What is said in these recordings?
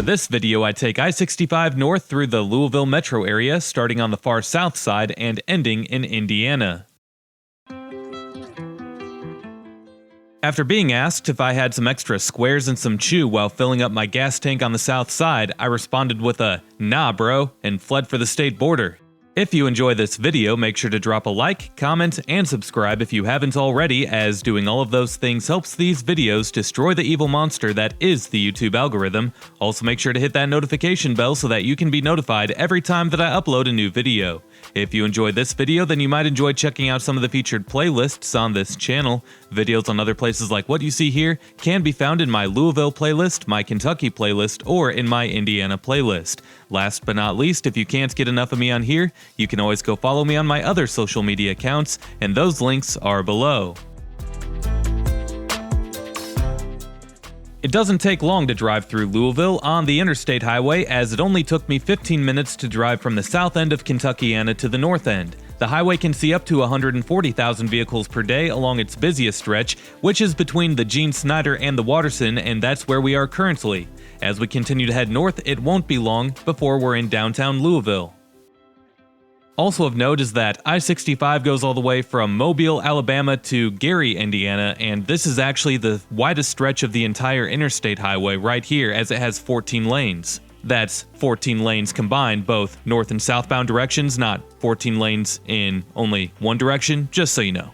this video, I take I-65 north through the Louisville metro area, starting on the far south side and ending in Indiana. After being asked if I had some extra squares and some chew while filling up my gas tank on the south side, I responded with a "Nah bro," and fled for the state border. If you enjoy this video, make sure to drop a like, comment, and subscribe if you haven't already, as doing all of those things helps these videos destroy the evil monster that is the YouTube algorithm. Also make sure to hit that notification bell so that you can be notified every time that I upload a new video. If you enjoyed this video, then you might enjoy checking out some of the featured playlists on this channel. Videos on other places like what you see here can be found in my Louisville playlist, my Kentucky playlist, or in my Indiana playlist. Last but not least, if you can't get enough of me on here, you can always go follow me on my other social media accounts, and those links are below. It doesn't take long to drive through Louisville on the interstate highway, as it only took me 15 minutes to drive from the south end of Kentuckiana to the north end. The highway can see up to 140,000 vehicles per day along its busiest stretch, which is between the Gene Snyder and the Watterson, and that's where we are currently. As we continue to head north, it won't be long before we're in downtown Louisville. Also of note is that I-65 goes all the way from Mobile, Alabama to Gary, Indiana, and this is actually the widest stretch of the entire interstate highway right here, as it has 14 lanes. That's 14 lanes combined, both north and southbound directions, not 14 lanes in only one direction, just so you know.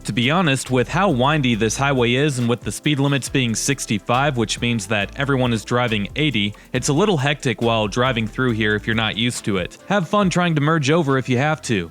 To be honest, with how windy this highway is and with the speed limits being 65, which means that everyone is driving 80, it's a little hectic while driving through here if you're not used to it. Have fun trying to merge over if you have to.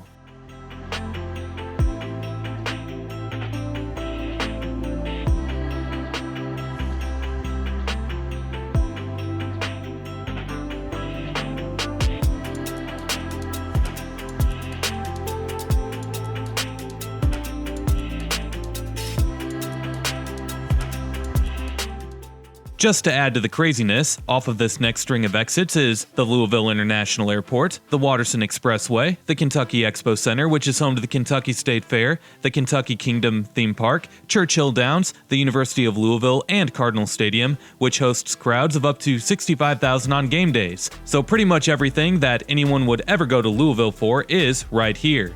Just to add to the craziness, off of this next string of exits is the Louisville International Airport, the Watterson Expressway, the Kentucky Expo Center, which is home to the Kentucky State Fair, the Kentucky Kingdom Theme Park, Churchill Downs, the University of Louisville, and Cardinal Stadium, which hosts crowds of up to 65,000 on game days. So pretty much everything that anyone would ever go to Louisville for is right here.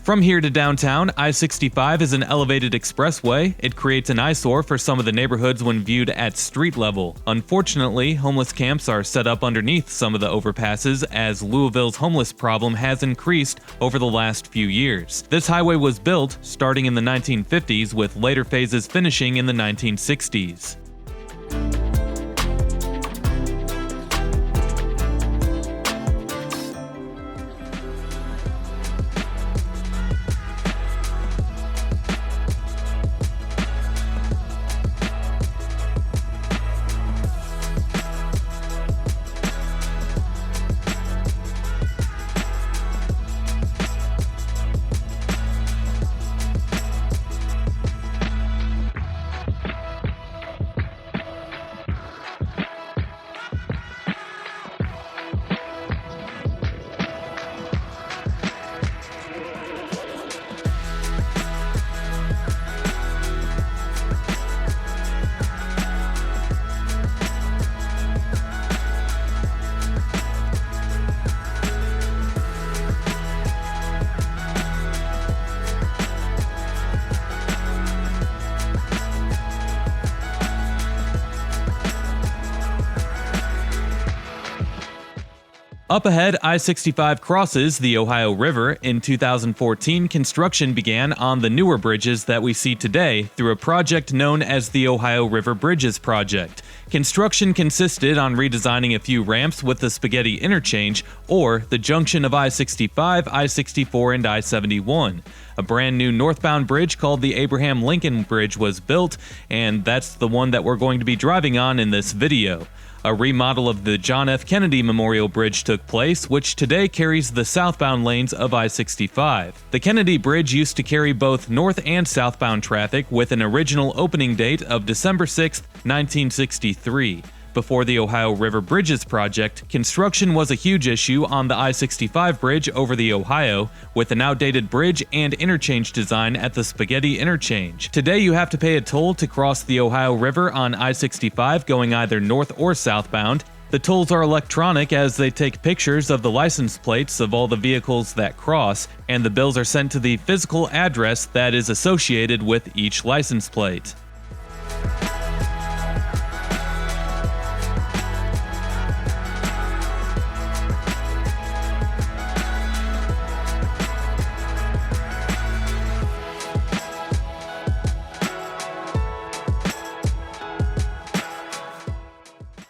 From here to downtown, I-65 is an elevated expressway. It creates an eyesore for some of the neighborhoods when viewed at street level. Unfortunately, homeless camps are set up underneath some of the overpasses, as Louisville's homeless problem has increased over the last few years. This highway was built starting in the 1950s, with later phases finishing in the 1960s. Up ahead, I-65 crosses the Ohio River. In 2014, construction began on the newer bridges that we see today through a project known as the Ohio River Bridges Project. Construction consisted on redesigning a few ramps with the Spaghetti Interchange, or the junction of I-65, I-64, and I-71. A brand new northbound bridge called the Abraham Lincoln Bridge was built, and that's the one that we're going to be driving on in this video. A remodel of the John F. Kennedy Memorial Bridge took place, which today carries the southbound lanes of I-65. The Kennedy Bridge used to carry both north and southbound traffic with an original opening date of December 6, 1963. Before the Ohio River Bridges project, construction was a huge issue on the I-65 bridge over the Ohio, with an outdated bridge and interchange design at the Spaghetti Interchange. Today you have to pay a toll to cross the Ohio River on I-65 going either north or southbound. The tolls are electronic as they take pictures of the license plates of all the vehicles that cross, and the bills are sent to the physical address that is associated with each license plate.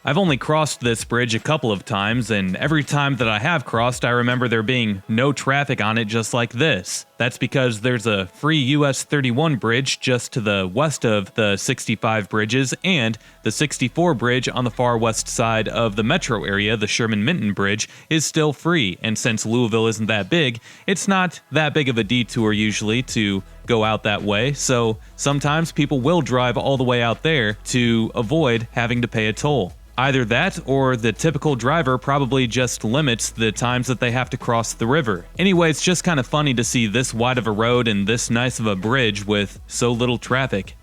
I've only crossed this bridge a couple of times, and every time that I have crossed, I remember there being no traffic on it just like this. That's because there's a free US 31 bridge just to the west of the 65 bridges, and the 64 bridge on the far west side of the metro area, the Sherman-Minton Bridge, is still free, and since Louisville isn't that big, it's not that big of a detour usually to go out that way, so sometimes people will drive all the way out there to avoid having to pay a toll. Either that, or the typical driver probably just limits the times that they have to cross the river. Anyway, it's just kind of funny to see this wide of a road and this nice of a bridge with so little traffic.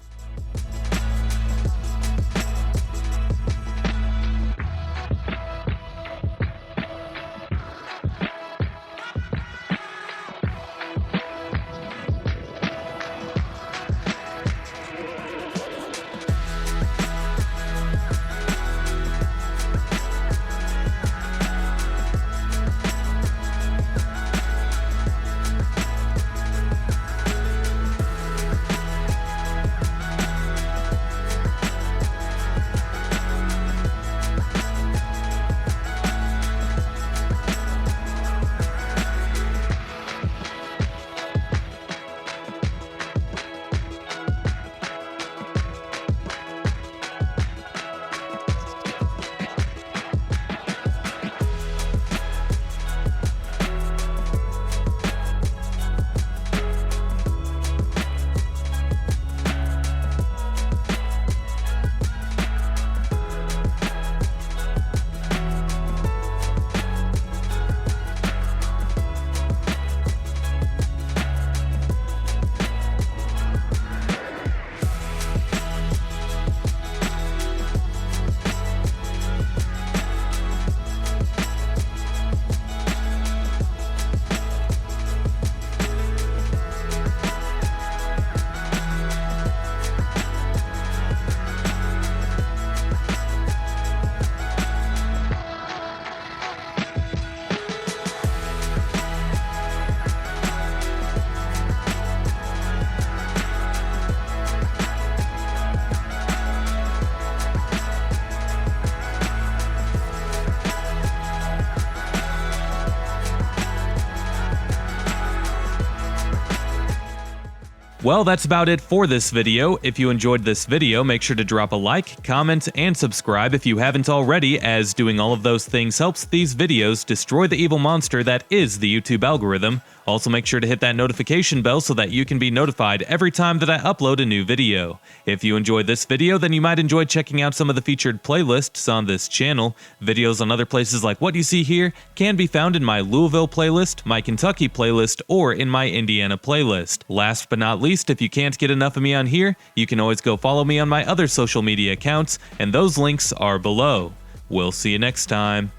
Well, that's about it for this video. If you enjoyed this video, make sure to drop a like, comment, and subscribe if you haven't already, as doing all of those things helps these videos destroy the evil monster that is the YouTube algorithm. Also, make sure to hit that notification bell so that you can be notified every time that I upload a new video. If you enjoyed this video, then you might enjoy checking out some of the featured playlists on this channel. Videos on other places like what you see here can be found in my Louisville playlist, my Kentucky playlist, or in my Indiana playlist. Last but not least, if you can't get enough of me on here, you can always go follow me on my other social media accounts, and those links are below. We'll see you next time.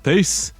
Peace!